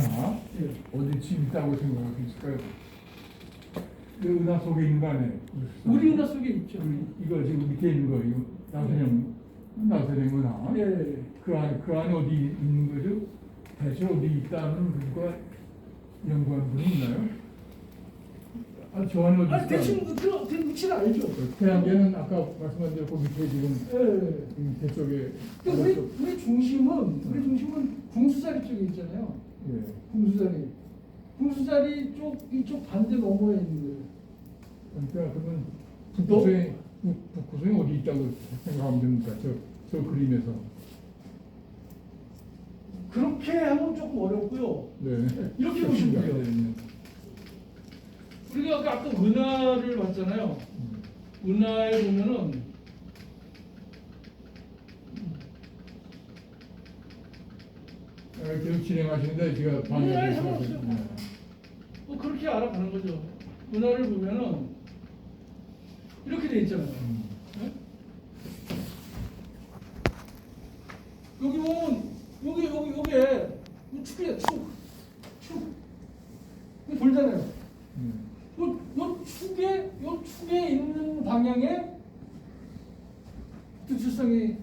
어디 집 있다고 생각할 수 있을까요? 그 은하 속에 있는 거 아니에요? 우리 은하 속에 있죠. 이거 지금 밑에 있는 거 이거 나선형 은하. 예. 그 안에 어디 있는 거죠? 대체 어디 있다는 그거 연구한 분이 있나요? 저 안에 어디 있다? 대충 그 위치를 알죠. 태양계는 아까 말씀하신 대로 그 밑에 지금 예. 밑에 쪽에 그러니까 우리 중심은 궁수자리 쪽에 있잖아요. 예. 궁수자리 쪽 이쪽 반대 너머에 있는 거예요. 그러니까 그러면 북구성이 어디 있다고 생각하면 됩니까? 저 그림에서. 그렇게 하면 조금 어렵고요. 네. 이렇게 보시면 돼요. 우리가 아까 은하를 봤잖아요. 은하에 보면은 계속 진행하시는데 제가 네, 방해해서 상관없어요. 뭐 그렇게 알아가는 거죠. 은하를 보면은 이렇게 돼 있잖아요. 네? 여기 보면 여기에 축이야 축 돌잖아요. 요 축에 있는 방향에 북두칠성이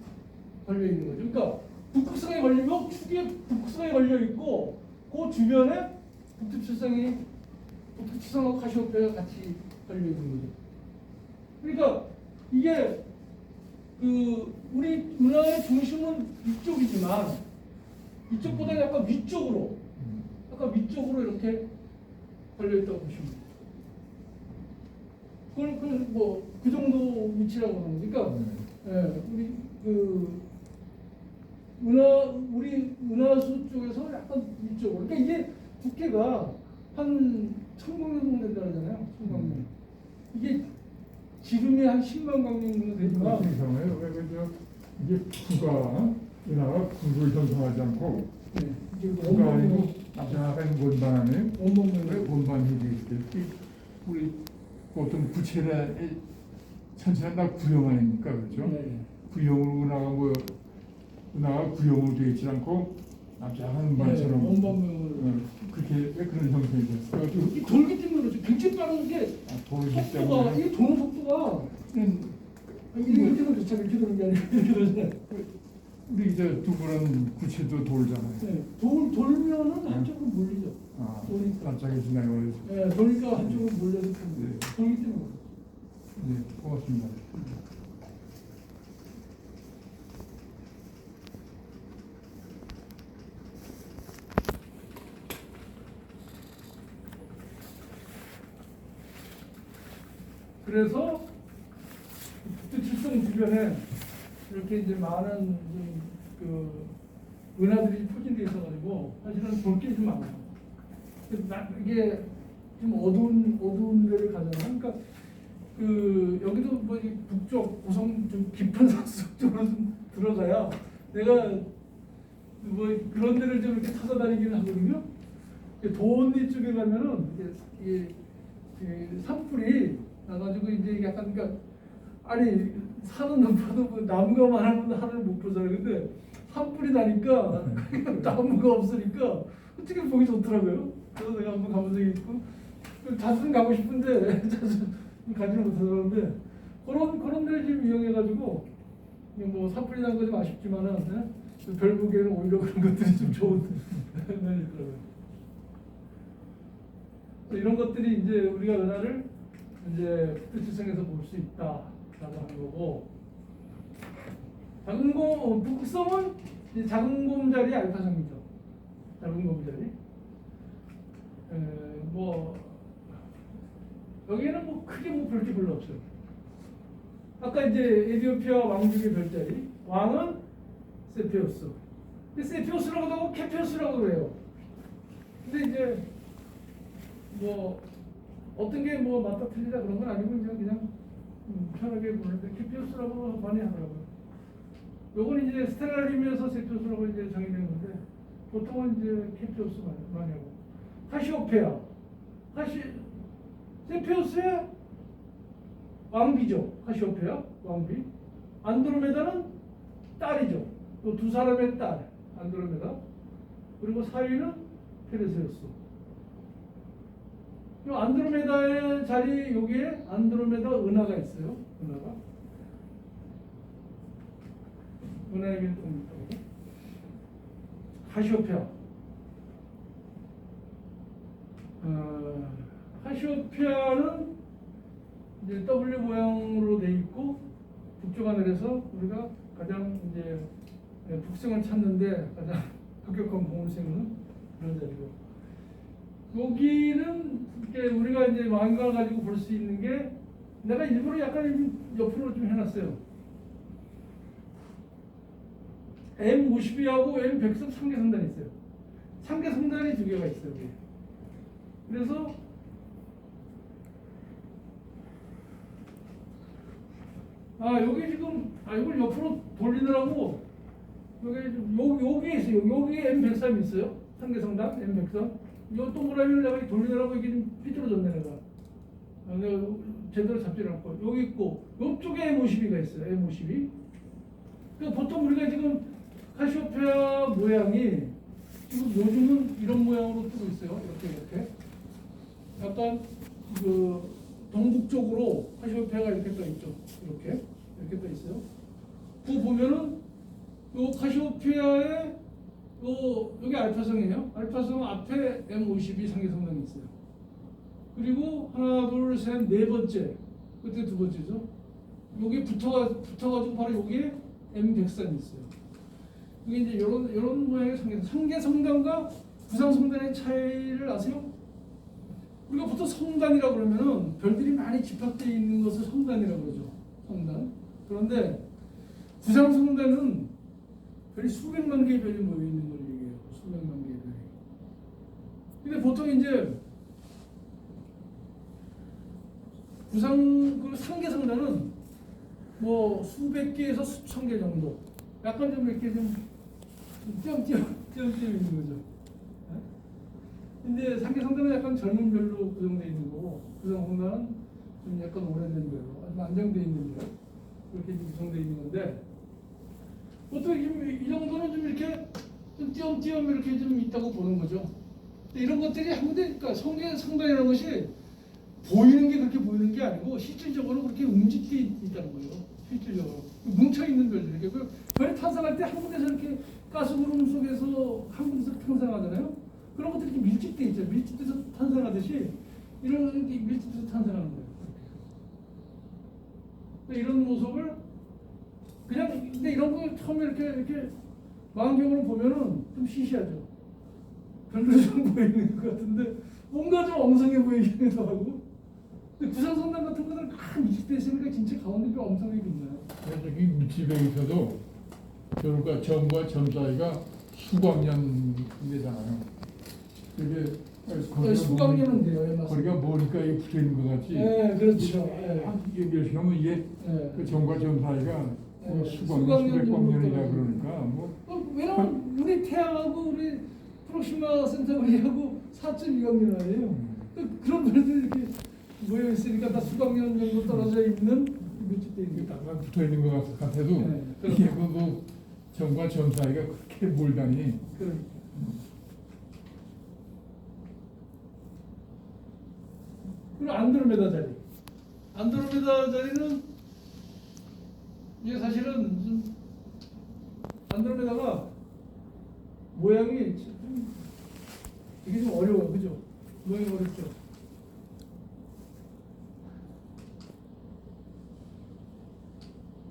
걸려 있는 거죠. 그러니까 북극성에 걸리면 축에 북극성에 걸려 있고 그 주변에 북두칠성하고 카시오페아가 같이 걸려 있는 거죠. 그러니까 이게 그 우리 은하의 중심은 이쪽이지만 이쪽보다 약간 위쪽으로 이렇게 걸려 있다고 보시면 돼요. 그걸 그 정도 위치라고 하는 거니까 우리 우리 은하수 쪽에서 약간 위쪽으로. 그러니까 이게 두께가 한 1000광년 정도 된다 그러잖아요. 1000광년. 이게 지름이 한 10만 광년 정도 되지만 이상해요. 왜 그죠? 이게 부가 은하가 구를 형성하지 않고 부가 아니고 약간 원반 아니에요? 왜 원반이 되게 우리 보통 부채의 천체는 다 구형 아닙니까? 그렇죠? 네. 구형으로 은하가 구형으로 되어 있지 않고 약간 원반처럼 원반면으로 그렇게 왜 그런 형성이 됐어요? 이 돌기 때문에 그렇죠. 굉장히 빠른 게 돌기 속도가 때문에 이 도는 속도가 이렇게 돌죠. 이렇게 도는 게 아니라 이렇게 돌잖아요. 우리 이제 두 분은 구체도 돌잖아요. 네. 돌면은 한쪽으로 몰리죠. 도니까. 갑자기 지나가요. 네, 도니까 한쪽으로 몰려서 네. 돌기 때문에. 네, 고맙습니다. 그래서 북두칠성 주변에 이렇게 이제 많은 그 은하들이 포진되어 있어가지고 사실은 볼 게 좀 많아요. 이게 좀 어두운 데를 가잖아요. 그러니까 그 여기도 뭐 이 북쪽 고성 좀 깊은 산속 쪽으로 좀 들어가야 내가 뭐 그런 데를 좀 이렇게 찾아다니기는 하거든요. 도원리 쪽에 가면은 이게 산불이 나가지고 이제 약간 그러니까 아니 산은 높아도 뭐 나무가 많으면 하늘 못 보잖아요. 근데 산불이 나니까 나무가 없으니까 어떻게 보기 좋더라고요. 그래서 내가 한번 가본 적이 있고 자주는 가고 싶은데 자주 가지는 못하는데 그런 데를 좀 이용해가지고 뭐 산불이 난 거 좀 아쉽지만은 별 보기에는 오히려 그런 것들이 좀 좋은 면이 있더라고요. 이런 것들이 이제 우리가 은하를 이제 북두칠성에서 볼 수 있다라고 하는 거고, 북극성은 이제 작은 곰자리 알파성이죠. 작은 곰자리. 뭐 여기에는 뭐 크게 뭐 볼 게 별로 없어요. 아까 이제 에디오피아 왕족의 별자리 왕은 세피우스. 근데 세피우스라고도 하고 케피우스라고 그래요. 근데 이제 뭐 어떤 게 뭐 맞다 틀리다 그런 건 아니고 그냥 편하게 부르는데 케피우스라고 많이 하더라고요. 요건 이제 스텔라리움에서 세피우스라고 이제 정의된 건데 보통은 이제 케피우스 많이 하고. 카시오페아. 세피우스의 왕비죠. 카시오페아 왕비. 안드로메다는 딸이죠. 또 두 사람의 딸 안드로메다. 그리고 사위는 페르세우스. 이 안드로메다의 자리 여기에 안드로메다 은하가 있어요. 은하가. 은하에게는 좀 있다고. 카시오페아. 카시오페아는 이제 W 모양으로 돼 있고 북쪽 하늘에서 우리가 가장 이제 북성을 찾는데 가장 급격한 공을 세우는 그런 자리고, 여기는 이렇게 우리가 이제 망각을 가지고 볼 수 있는 게 내가 일부러 약간 옆으로 좀 해놨어요. M52하고 M100석 상계성단이 있어요. 상계성단이 두 개가 있어요. 여기. 그래서 여기 지금 이걸 옆으로 돌리느라고 여기에 있어요. 여기에 M103 있어요. 상계성단 M103. 이 동그라미를 내가 돌리느라고 이게 좀 삐뚤어졌네 내가. 내가 제대로 잡지 않고 여기 있고 이쪽에 M52가 있어요. M52. 그러니까 보통 우리가 지금 카시오페아 모양이 지금 요즘은 이런 모양으로 뜨고 있어요. 이렇게 약간 그 동북쪽으로 카시오페아가 이렇게 떠 있죠. 이렇게 떠 있어요. 그거 보면은 요 카시오페아의 여기 알파성이에요. 알파성 앞에 M52 상계성단이 있어요. 그리고 하나, 둘, 셋, 네 번째, 그때 두 번째죠. 여기 붙어가지고 바로 여기에 M103이 있어요. 이게 이제 이런 모양의 상계성단과 부상성단의 차이를 아세요? 우리가 보통 성단이라고 그러면은 별들이 많이 집합되어 있는 것을 성단이라고 그러죠. 성단. 그런데 부상성단은 별이 수백만 개의 별이 모여 있는 걸 얘기해요. 수백만 개의 별이. 근데 보통 이제 상계성단은 뭐 수백 개에서 수천 개 정도. 약간 좀 이렇게 좀 띄엄띄엄 있는 거죠. 근데 상계성단은 약간 젊은 별로 구성되어 있는 거고, 부상성단은 좀 약간 오래된 별로, 아주 안정되어 있는 별, 그렇게 구성되어 있는 건데, 보통 이 정도는 좀 이렇게 좀 띄엄띄엄 이렇게 좀 있다고 보는 거죠. 근데 이런 것들이 한군데, 그러니까 상계성단이라는 것이 보이는 게 그렇게 보이는 게 아니고 실질적으로 그렇게 움직여 있다는 거예요. 실질적으로 뭉쳐 있는 별들. 그 별이 탄생할 때 한 군데서 이렇게 가스구름 속에서 한 군데서 탄생하잖아요. 그런 것들이 이렇게 밀집돼 있죠. 밀집돼서 탄생하듯이 이런 게 밀집돼서 탄생하는 거예요. 그러니까 이런 모습을 그냥 근데 이런 거 처음에 이렇게 망원경으로 보면은 좀 시시하죠. 별로좀 보이는 것 같은데 뭔가 좀 엉성해 보이기도 하고. 근데 구상성단 같은 거는 다 밀집돼 있으니까 진짜 가운데 좀 엉성하게 있나요? 여기 밀집에 있어도 그러니까 점과 점 사이가 수광년 되잖아요. 그게 수광년은 돼요. 거리가 머니까 이게 붙어 있는 것 같이. 네, 그렇죠. 이렇게 하면 이게 그 점과 점 사이가 수광년, 수백광년이라 그러니까 뭐. 왜냐면 우리 태양하고 우리 프록시마 센타우리하고 4.2광년 아니에요. 그런 별들이 이렇게 모여 있으니까 다 수광년 정도 떨어져 있는 밀집돼 있는 게 딱 붙어 있는 것 같아도 네, 이게 그 점과 점 사이가 그렇게 멀다니. 그리고 안드로메다 자리. 안드로메다 자리는 이게 사실은 좀 안드로메다가 모양이 이게 좀 어려워요, 그죠? 모양이 어렵죠.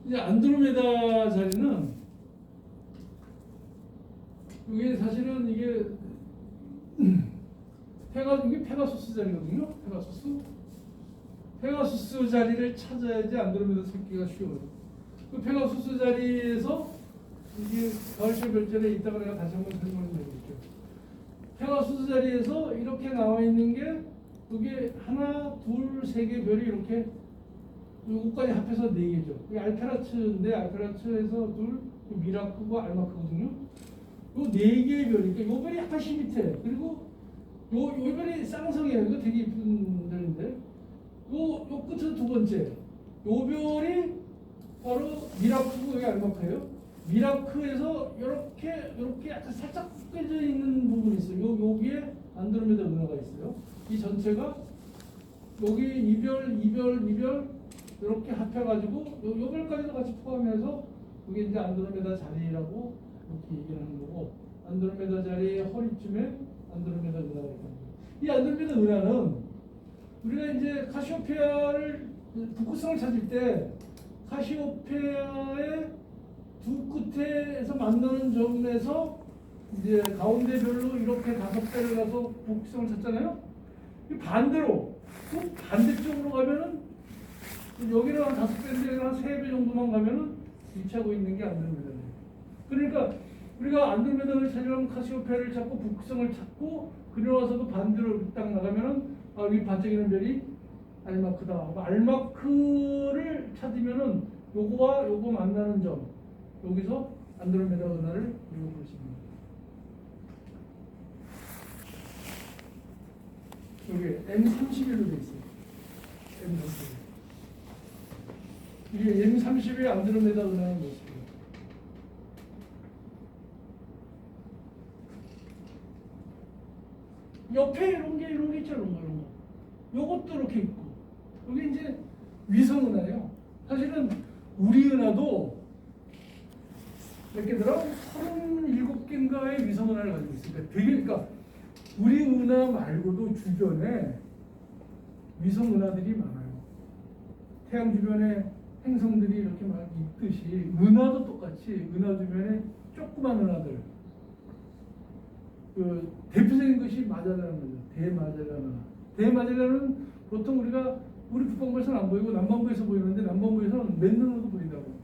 이제 안드로메다 자리는 이게 사실은 이게 이게 페가수스 자리거든요. 페가수스 자리를 찾아야지 안드로메다 찾기가 쉬워요. 그 페가수스 자리에서 이게 가을철 별전에 이따가 내가 다시 한번 설명드릴게요. 페가수스 자리에서 이렇게 나와 있는 게 이게 하나, 둘, 세 개 별이 이렇게 요거까지 합해서 네 개죠. 이게 알페라츠인데 알페라츠에서 둘, 미라크고 알마크거든요. 요 네 개의 별이, 그러니까 요 별이 약간 밑에, 그리고 요 별이 쌍성이에요. 이거 되게 이쁜 별인데, 요 끝은 두 번째, 요 별이 바로 미라크고 여기 알마크예요. 미라크에서 이렇게 약간 살짝 깨져 있는 부분이 있어요. 여기에 안드로메다 은하가 있어요. 이 전체가 여기 이별 이렇게 합해가지고 요 별까지도 같이 포함해서 이게 이제 안드로메다 자리라고 이렇게 얘기를 하는 거고, 안드로메다 자리의 허리쯤에 안드로메다 은하가 있거든요. 이 안드로메다 은하는 우리가 이제 카시오페아를 북극성을 찾을 때 카시오페아의 두 끝에서 만나는 점에서 이제 가운데 별로 이렇게 다섯 배를 가서 북극성을 찾잖아요. 이 반대로 또 반대쪽으로 가면은 여기는 한 다섯 배인데 한 세 배 정도만 가면은 위치하고 있는 게 안드로메다예요. 그러니까 우리가 안드로메다를 찾으려면 카시오페아를 찾고 북극성을 찾고 그려와서 그 반대로 딱 나가면은 아, 여기 반짝이는 별이 알마크다. 알마크를 찾으면은 요거와 요거 만나는 점, 여기서 안드로메다 은하를 그리고 보시면 여기 M31로 돼 있어요. M31. 이게 M30의 안드로메다 은하의 모습이에요. 옆에 이런 게 있잖아요. 이런 거. 요것도 이렇게 있고. 여기 이제 위성 은하예요. 사실은 우리 은하도 몇 개더라? 37개인가의 위성 은하를 가지고 있습니다. 되게, 그러니까 우리 은하 말고도 주변에 위성 은하들이 많아요. 태양 주변에 행성들이 이렇게 막 있듯이 은하도 똑같이 은하 주변에 조그만 은하들. 그 대표적인 것이 마젤란은 거죠. 대마젤란 은하. 대마젤란은 보통 우리 북반구에서는 안 보이고 남반구에서 보이는데 남반구에서는 몇 눈으로도 보인다고.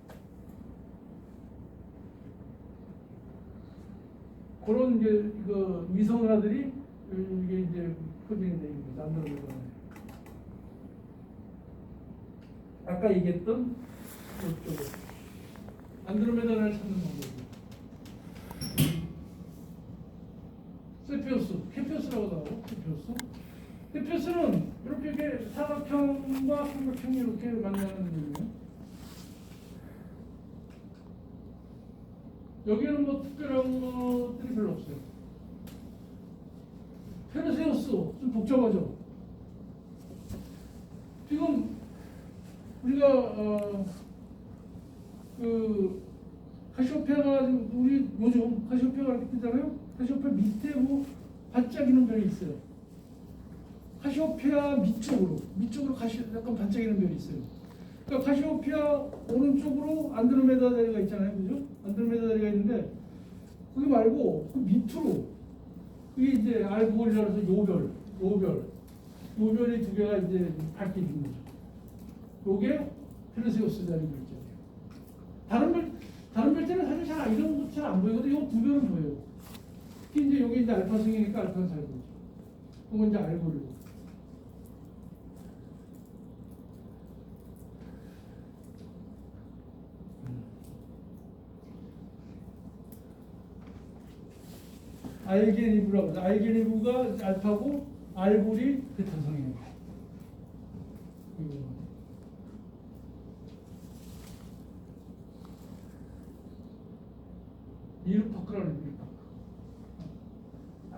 그런 이제 그 위성 은하들이 이게 이제 퍼지는 얘기입니다. 안드로메다. 아까 얘기했던 이쪽으로 안드로메다를 찾는 방법이에요. 세피우스, 케피우스라고 나오고 케피우스. 케피우스는 이렇게 사각형과 삼각형이 이렇게 만나는 거예요. 여기는 뭐 특별한 것들이 별로 없어요. 페르세우스 좀 복잡하죠. 지금 우리가 그 카시오페아가 우리 요즘 카시오페아가 이렇게 뜨잖아요. 카시오페아 밑에 뭐 반짝이는 별이 있어요. 카시오페아 밑쪽으로 약간 반짝이는 별이 있어요. 그러니까 카시오페아 오른쪽으로 안드로메다 자리가 있잖아요, 그죠? 안드로메다 자리가 있는데 거기 말고 그 밑으로 그게 이제 알고리라고 해서 요별이 두 개가 이제 밝게 있는 거죠. 요게 페르세우스 자리 별자리예요. 다른 별자리는 사실 잘 이런 거 잘 안 보이거든요. 요 두 별은 보여요. 특히 이제 여기 이제 알파성이니까 알파는 잘 보이죠. 이건 이제 알고리고. 알게니브라고 해서 알게니브가 알파고 알골이 베타성이에요. 미르파크라는 미르파크.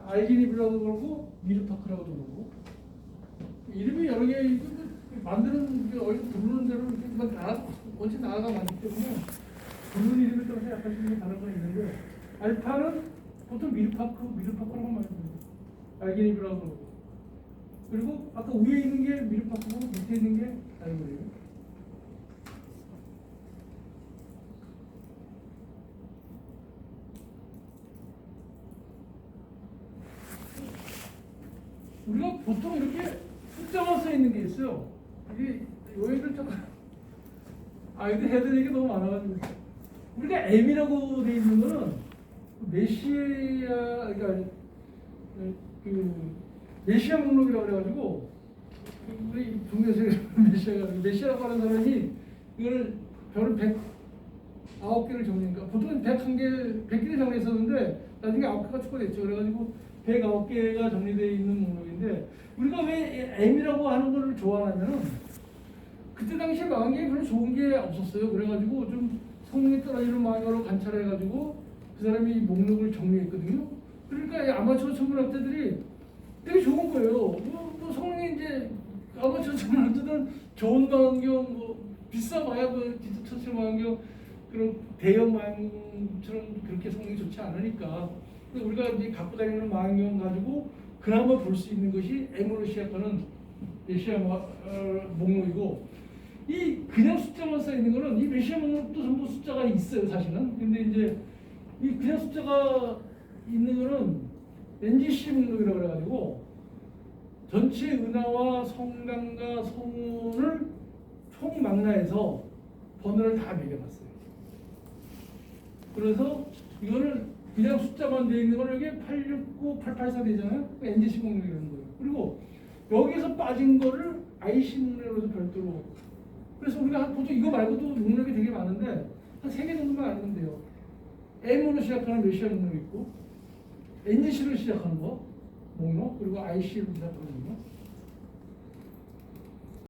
알게니브라고 그러고 미르파크라고도 그러고 이름이 여러 개 만드는 어디 부르는 대로 원체 나라가 많기 때문에 부르는 이름에 따라서 약간씩 다른 건 있는데 알파는 보통 미르파크라고 말합니다. 알게니브라고 그러고 그리고 아까 위에 있는 게 미르파크고 밑에 있는 게 알고리예요. 우리가 보통 이렇게 숫자만 써 있는 게 있어요. 이게 요애들 잠깐 근데 해야 될 얘기 너무 많아가지고. 우리가 M이라고 돼 있는 거는 메시아, 그러니까 그 메시아 목록이라고 그래가지고 우리 중에서 메시아라고 하는 사람이 이거를 별을 109개를 정리니까 보통 101개를 정리했었는데 나중에 9개가 추가됐죠. 그래가지고 109개가 정리되어 있는 목록인데 우리가 왜 M이라고 하는 걸 좋아하냐면 그때 당시에 망원경이 별로 좋은 게 없었어요. 그래가지고 좀 성능이 떨어지는 망원경으로 관찰해가지고 그 사람이 목록을 정리했거든요. 그러니까 이 아마추어 천문학자들이 되게 좋은 거예요. 뭐 성능이 이제 아마추어 천문학자들은 좋은 망원경 뭐 비싸봐야 그 디지털 망원경 그런 대형 망원경처럼 그렇게 성능이 좋지 않으니까 우리가 이제 갖고 다니는 망원경 가지고 그나마 볼 수 있는 것이 M으로 시작하는 메시아 목록이고 이 그냥 숫자만 써 있는 거는 이 메시아 목록도 전부 숫자가 있어요 사실은. 근데 이제 이 그냥 숫자가 있는 거는 NGC 목록이라고 그래가지고 전체 은하와 성당과 성운을 총망라해서 번호를 다 매겨놨어요. 그래서 이거를 그냥 숫자만 되어 있는 거는 여기 869, 884 되잖아요. NGC 목록이라는 거예요. 그리고 여기서 빠진 거를 IC 목록으로 별도로. 그래서 우리가 보통 이거 말고도 목록이 되게 많은데 한 3개 정도만 알면 돼요. M으로 시작하는 메시아 목록 있고 NGC로 시작하는 거 목록 그리고 IC로 시작하는 거